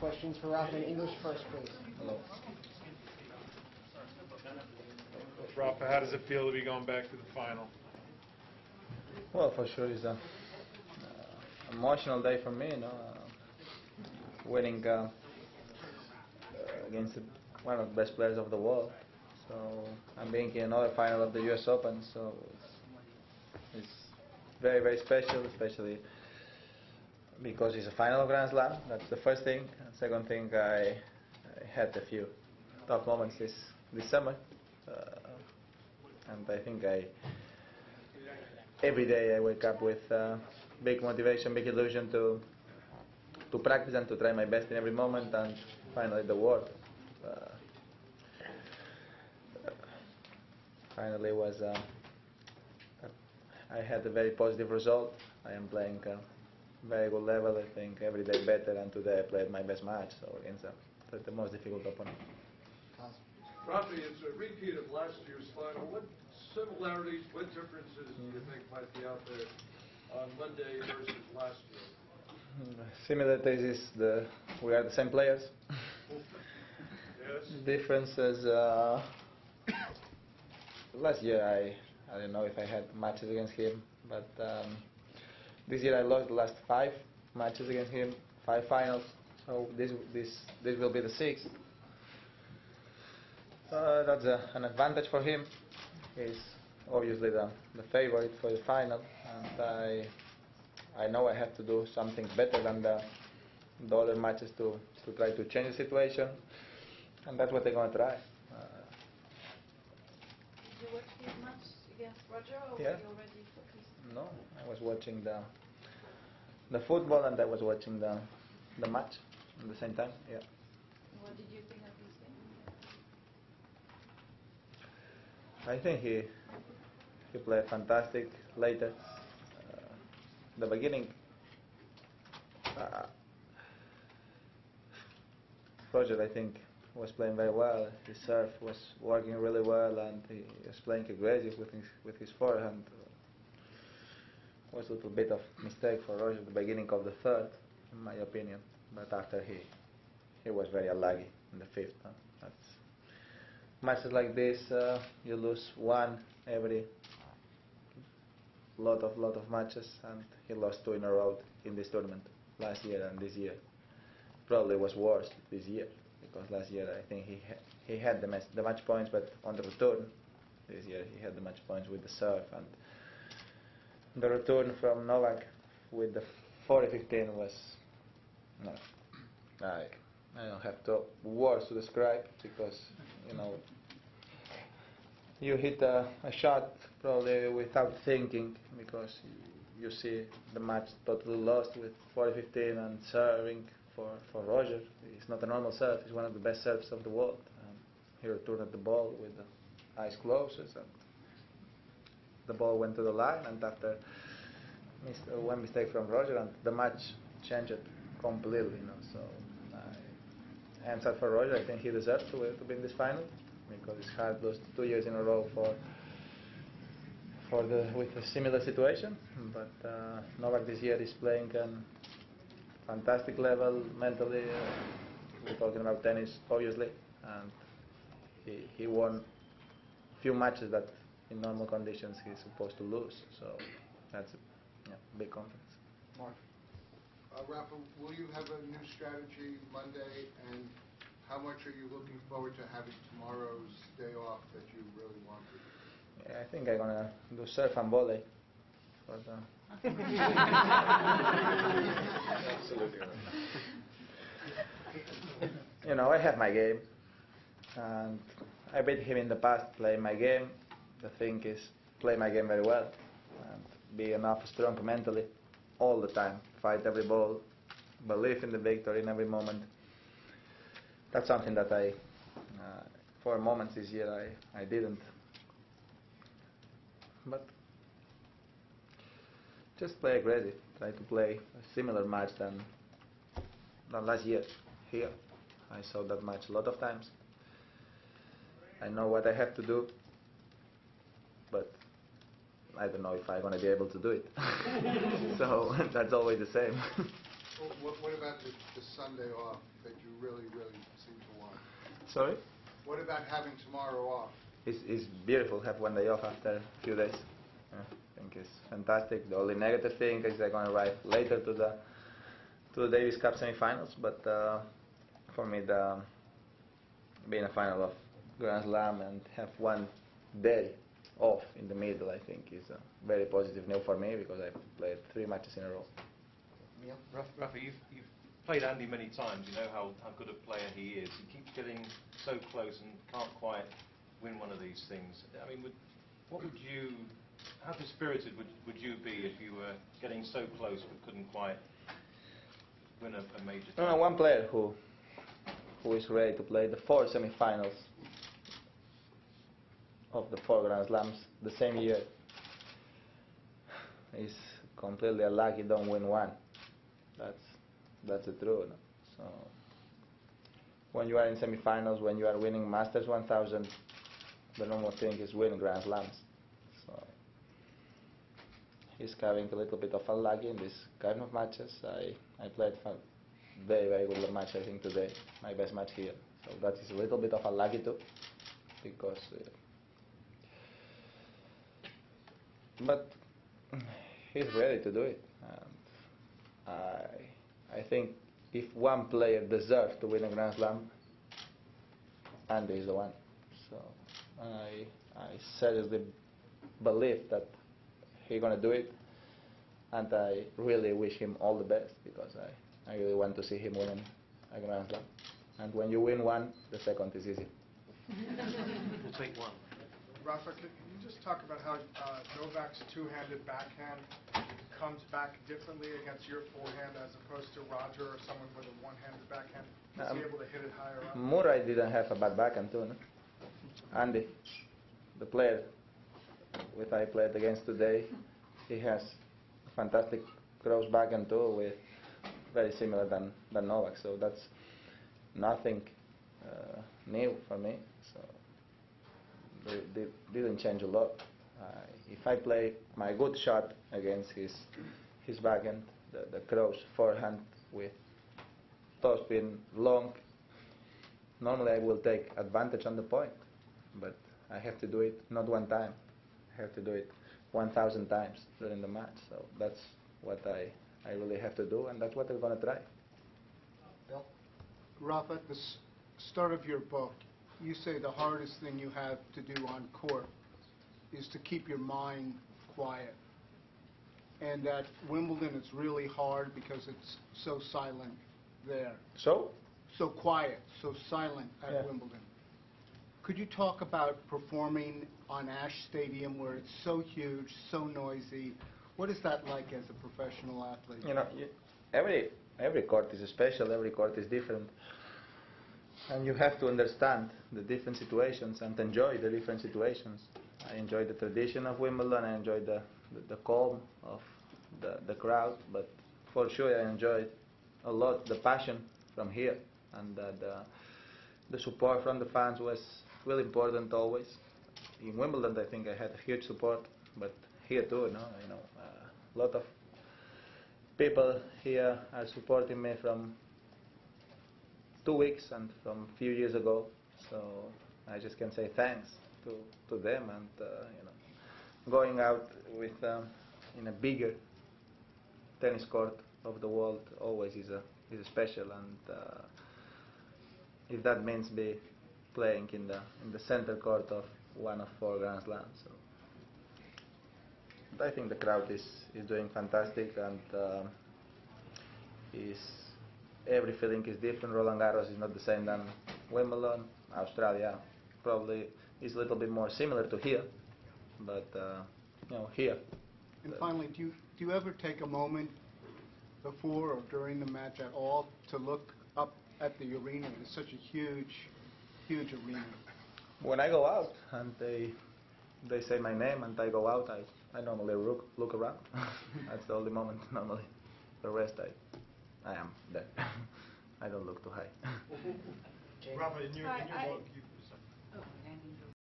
questions for Rafa in English first, please. Hello. Rafa, how does it feel to be going back to the final? Well, for sure, it's a emotional day for me. Winning against one of the best players of the world. So I'm being in another final of the U.S. Open. So it's very, very special, especially because it's a final of Grand Slam. That's the first thing. Second thing, I had a few tough moments this summer, and I think every day I wake up with big motivation, big illusion to practice and to try my best in every moment, and finally the world. Finally was I had a very positive result. I am playing very good level. I think every day better, and today I played my best match, so against the most difficult opponent. Rafi, it's a repeat of last year's final. What similarities, what differences do you think might be out there on Monday versus last year? Similarities is we are the same players. Yes. Differences. Last year I don't know if I had matches against him, but this year I lost the last 5 matches against him, 5 finals. So this will be the 6th. That's an advantage for him. He's obviously the favorite for the final, and I know I have to do something better than the other matches to try to change the situation, and that's what they're going to try. Did you watch his match against Roger, or Yeah. were you already focused? No, I was watching the football, and I was watching the match at the same time. Yeah. What did you think of this game? I think he played fantastic later. The beginning, Roger, I think, was playing very well. His serve was working really well, and he was playing aggressive with his forehand. Was a little bit of mistake for Roger at the beginning of the third, in my opinion. But after he was very unlucky in the 5th. Matches like this, you lose one every lot of matches, and he lost 2 in a row in this tournament last year and this year. Probably was worse this year, because last year I think he had the match points, but on the return this year he had the match points with the serve, and the return from Novak with the 40-15 was no. I don't have words to describe, because you hit a shot probably without thinking, because you see the match totally lost with 40-15 and serving for Roger. It's not a normal serve. It's one of the best serves of the world. He returned the ball with the eyes closed, and the ball went to the line, and after one mistake from Roger, and the match changed completely. So I'm sad for Roger. I think he deserves to be in this final, because it's hard lost 2 years in a row with a similar situation. But Novak this year is playing on fantastic level mentally. We're talking about tennis, obviously, and he won few matches that in normal conditions he's supposed to lose. So that's a big confidence. Mark. Rafa, will you have a new strategy Monday, and how much are you looking forward to having tomorrow's day off that you really wanted? Yeah, I think I'm gonna do surf and volley. Absolutely. I have my game, and I beat him in the past playing my game. The thing is, play my game very well, and be enough strong mentally all the time. Fight every ball, believe in the victory in every moment. That's something that for moments this year I didn't. But just play aggressive. Try to play a similar match than last year here. I saw that match a lot of times. I know what I have to do, but I don't know if I'm going to be able to do it. So that's always the same. Well, what about the Sunday off that you really, really seem to want? Sorry? What about having tomorrow off? It's beautiful to have one day off after a few days. Yeah, I think it's fantastic. The only negative thing is they're going to arrive later to the Davis Cup semi-finals, but for me, being a final of Grand Slam and have one day off in the middle, I think is a very positive news for me because I've played 3 matches in a row. Neil? Rafa, you've played Andy many times. You know how good a player he is. He keeps getting so close and can't quite win one of these things. I mean, how dispirited would you be if you were getting so close but couldn't quite win a major title? One player who is ready to play the 4 semi-finals of the 4 Grand Slams the same year is completely unlucky, don't win one. That's the truth. No? So when you are in semi-finals, when you are winning Masters 1000, the normal thing is win Grand Slams. So he's having a little bit of unlucky in this kind of matches. I played a very, very good match, I think, today, my best match here. So that is a little bit of unlucky too, because but he's ready to do it. And I think if one player deserves to win a Grand Slam, Andy is the one. So I seriously believe that he's going to do it, and I really wish him all the best because I really want to see him win a Grand Slam. And when you win one, the second is easy. We'll take one. Rafa, can you just talk about how Novak's two-handed backhand comes back differently against your forehand as opposed to Roger or someone with a one-handed backhand? Is he able to hit it higher up? Murray didn't have a bad backhand too, no? Andy, the player with I played against today, he has a fantastic cross backhand too, with very similar than Novak. So that's nothing new for me. So they didn't change a lot. If I play my good shot against his backhand, the cross forehand with topspin long, normally I will take advantage on the point, but I have to do it not one time. I have to do it 1,000 times during the match. So that's what I really have to do, and that's what I'm going to try. Bill? Rafa, at the start of your book, you say the hardest thing you have to do on court is to keep your mind quiet. And at Wimbledon it's really hard because it's so silent there. So? So quiet, so silent at Yeah. Wimbledon. Could you talk about performing on Ash Stadium where it's so huge, so noisy? What is that like as a professional athlete? You know, every court is special, every court is different. And you have to understand the different situations and enjoy the different situations. I enjoy the tradition of Wimbledon, I enjoy the calm of the crowd, but for sure I enjoyed a lot the passion from here, and the support from the fans was really important always. In Wimbledon I think I had a huge support, but here too, a lot of people here are supporting me from 2 weeks and from a few years ago, so I just can say thanks to them, and going out with in a bigger tennis court of the world always is a special, and if that means be playing in the center court of one of 4 Grand Slams. So. But I think the crowd is doing fantastic, and every feeling is different. Roland Garros is not the same than Wimbledon. Australia probably is a little bit more similar to here, but here. And finally, do you ever take a moment before or during the match at all to look up at the arena? It's such a huge, huge arena. When I go out and they say my name and I go out, I normally look around. That's the only moment normally. The rest I am there. I don't look too high. Jane? Rafa, in your I- book, you